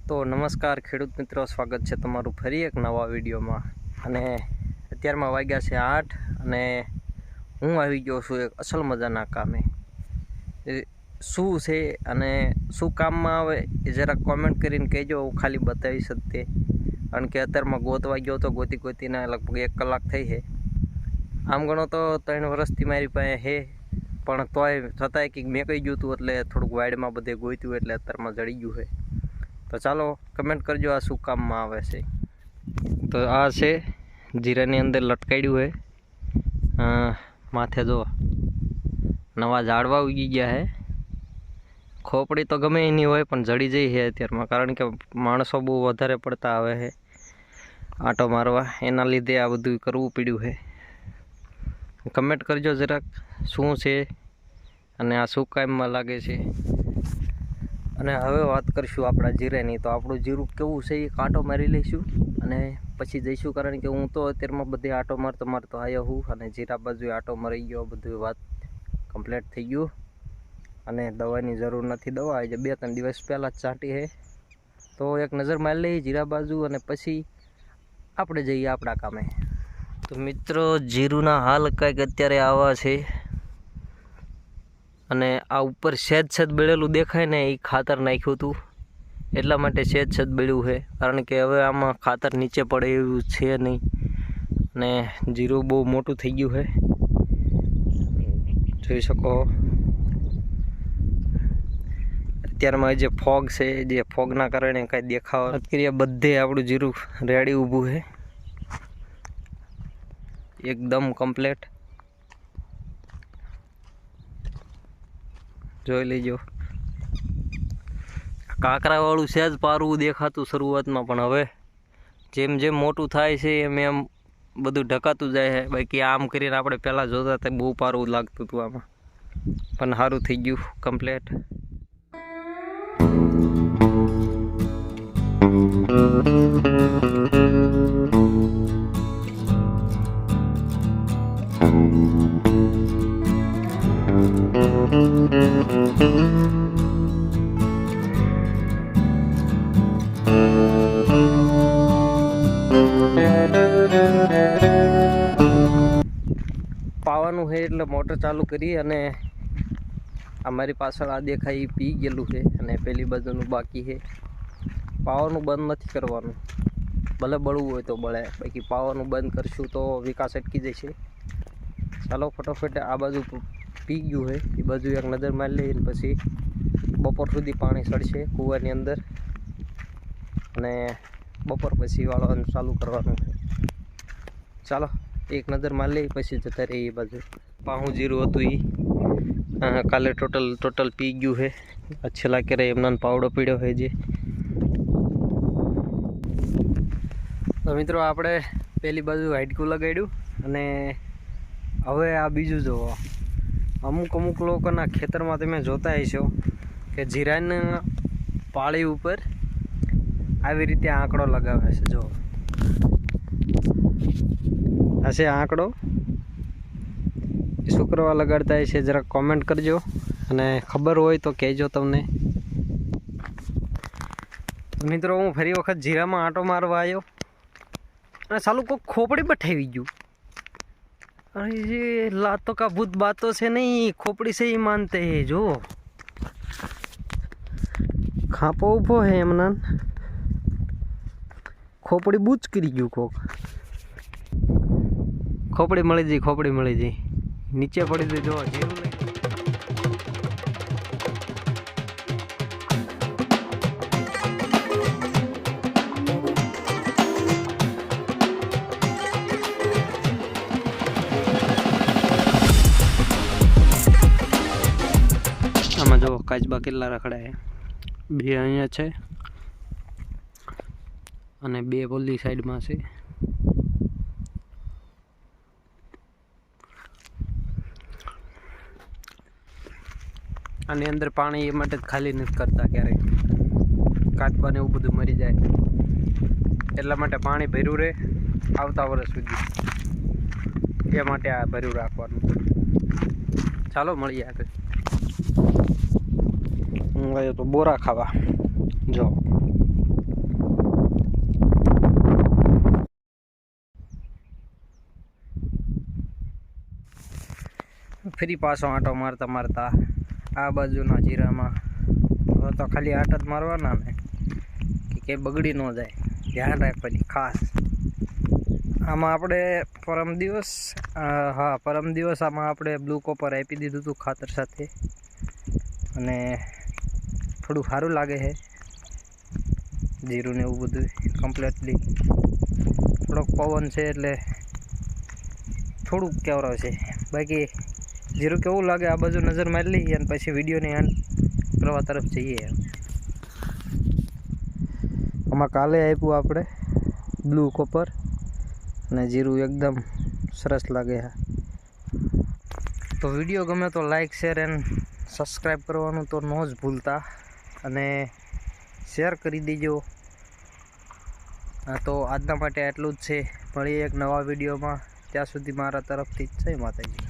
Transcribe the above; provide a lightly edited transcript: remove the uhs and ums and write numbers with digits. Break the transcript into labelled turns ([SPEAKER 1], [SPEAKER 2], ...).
[SPEAKER 1] તો નમસ્કાર ખેડૂત મિત્રો, સ્વાગત છે તમારું ફરી એક નવા વિડીયોમાં। અને અત્યારમાં વાગ્યા છે 8 અને હું આવી ગયો છું એક અસલ મજાના કામે। શું છે અને શું કામમાં આવે એ જરાક કોમેન્ટ કરીને કહેજો, હું ખાલી બતાવીશ જ તે। કારણ કે અત્યારમાં ગોતવા ગયો તો ગોતીને લગભગ 1 કલાક થઈ છે। આમ ગણો તો 3 વર્ષથી મારી પાસે છે, પણ તોય છતાંય કંઈક મેં કહી ગયું હતું એટલે થોડુંક વાઇડમાં બધે ગોત્યું એટલે અત્યારમાં જડી ગયું છે। તો ચાલો કમેન્ટ કરજો આ શું કામમાં આવે છે। તો આ છે જીરાની અંદર લટકાડ્યું છે, માથે જો નવા ઝાડવા ઉગી ગયા છે। ખોપડી તો ગમે એની હોય પણ જડી જઈ છે અત્યારમાં, કારણ કે માણસો બહુ વધારે પડતા આવે છે આંટો મારવા, એના લીધે આ બધું કરવું પડ્યું છે। કમેન્ટ કરજો જરાક શું છે અને આ શું કામમાં લાગે છે। અને હવે વાત કરીશું આપણા જીરાની। તો આપણું જીરું કેવું છે એ કાંટો મારી લઈશું અને પછી જઈશું, કારણ કે હું તો અત્યારમાં બધે આંટો મારતો આવ્યો હું, અને જીરા બાજુ આંટો મરી ગયો, બધું વાત કમ્પ્લીટ થઈ ગયું અને દવાની જરૂર નથી। દવા આજે 2-3 દિવસ પહેલાં જ છાંટી છે। તો એક નજર મારી લઈએ જીરા બાજુ અને પછી આપણે જઈએ આપણા કામે। તો મિત્રો, જીરુંના હાલ કંઈક અત્યારે આવા છે, અને આ ઉપર સેજ બળેલું દેખાય ને એ ખાતર નાખ્યું હતું એટલા માટે સેજ બળ્યું છે, કારણ કે હવે આમાં ખાતર નીચે પડે એવું છે નહીં, અને જીરું બહુ મોટું થઈ ગયું છે, જોઈ શકો। અત્યારમાં જે ફોગ છે, જે ફોગના કારણે કાંઈ દેખાવા નથી કર્યા, બધે આપણું જીરું રેડી ઊભું છે એકદમ કમ્પ્લેટ। જોઈ લેજો, કાંકરાવાળું સેજ પારવું દેખાતું શરૂઆતમાં, પણ હવે જેમ જેમ મોટું થાય છે એમ બધું ઢકાતું જાય છે। બાકી આમ કરીને આપણે પહેલાં જોતા હતા બહુ પારવું લાગતું હતું આમાં, પણ સારું થઈ ગયું કમ્પ્લેટ। પાવાનું છે એટલે મોટર ચાલુ કરી, અને અમારી પાછળ આ દેખાય એ પી ગયેલું છે અને પેલી બાજુનું બાકી છે। પાવાનું બંધ નથી કરવાનું, ભલે બળવું હોય તો બળે, બાકી પાવાનું બંધ કરશું તો વિકાસ અટકી જશે। ચાલો ફટોફટ આ બાજુ પી ગયું છે એ બાજુ એક નજર મારી લઈએ, પછી બપોર સુધી પાણી ચડશે કૂવાની અંદર, અને બપોર પછી વાળવાનું ચાલુ કરવાનું છે। ચાલો એક નજર મારી લઈએ પછી જતા રહીએ એ બાજુ। પાહું જીરું હતું એ કાલે ટોટલ પી ગયું છે, છેલ્લા ક્યારે એમનો પાવડો પીડ્યો છે જે। તો મિત્રો, આપણે પેલી બાજુ હાઈડકું લગાડ્યું, અને હવે આ બીજું જોવો। અમુક લોકોના ખેતરમાં તમે જોતા હશો કે જીરાના પાળી ઉપર આવી રીતે આંકડો લગાવે છે। જો આ છે આંકડો, શું કરવા લગાડતા હશે જરાક કોમેન્ટ કરજો, અને ખબર હોય તો કહેજો તમને। મિત્રો, હું ફરી વખત જીરામાં આંટો મારવા આવ્યો અને સાલું કોઈ ખોપડી બઠાવી ગયું। અરે જે લાતો કા ભૂત બાતો છે નહીં, ખોપડી છે એ માનતે હે। જો ખાપો ઊભો હે એમના, ખોપડી બૂચ કરી ગયું કોક। ખોપડી મળી જઈ નીચે પડી દે। જો જીરું લઈ આમાં જો કાચબા કેટલા રખડાય, 2 અહીંયા છે અને 2 બોલી સાઈડમાં છે। આની અંદર પાણી એ માટે ખાલી નથી કરતા, ક્યારેક કાચબાને એવું બધું મરી જાય એટલા માટે પાણી ભર્યું રહે આવતા વર્ષ સુધી, એ માટે આ ભર્યું રાખવાનું। ચાલો મળીએ આગળ। હું આવ્યો તો બોરા ખાવા, જો ફરી પાછો આંટો મારતા મારતા આ બાજુના જીરામાં હવે તો ખાલી આંટા જ મારવાના ને કે કંઈ બગડી ન જાય, ધ્યાન રાખવાની ખાસ. આમાં આપણે પરમ દિવસ આમાં આપણે બ્લુ કોપર આપી દીધું હતું ખાતર સાથે, અને થોડું સારું લાગે છે જીરું ને એવું બધું કમ્પ્લીટલી. થોડોક પવન છે એટલે થોડુંક કેવરાવ છે, બાકી જીરું કેવું લાગે આ બાજુ નજર મારી લઈએ અને પછી વિડીયોની એન્ડ કરવા તરફ જઈએ. આમાં કાલે આપ્યું આપણે બ્લુ કોપર અને જીરું એકદમ સરસ લાગે છે. તો વિડીયો ગમે તો લાઈક શેર એન્ડ સબસ્ક્રાઈબ કરવાનું તો ન જ ભૂલતા, અને શેર કરી દેજો. તો આજના માટે આટલું જ છે. મળીએ એક નવા વિડીયોમાં. ત્યાં સુધી મારા તરફથી જય માતાજી.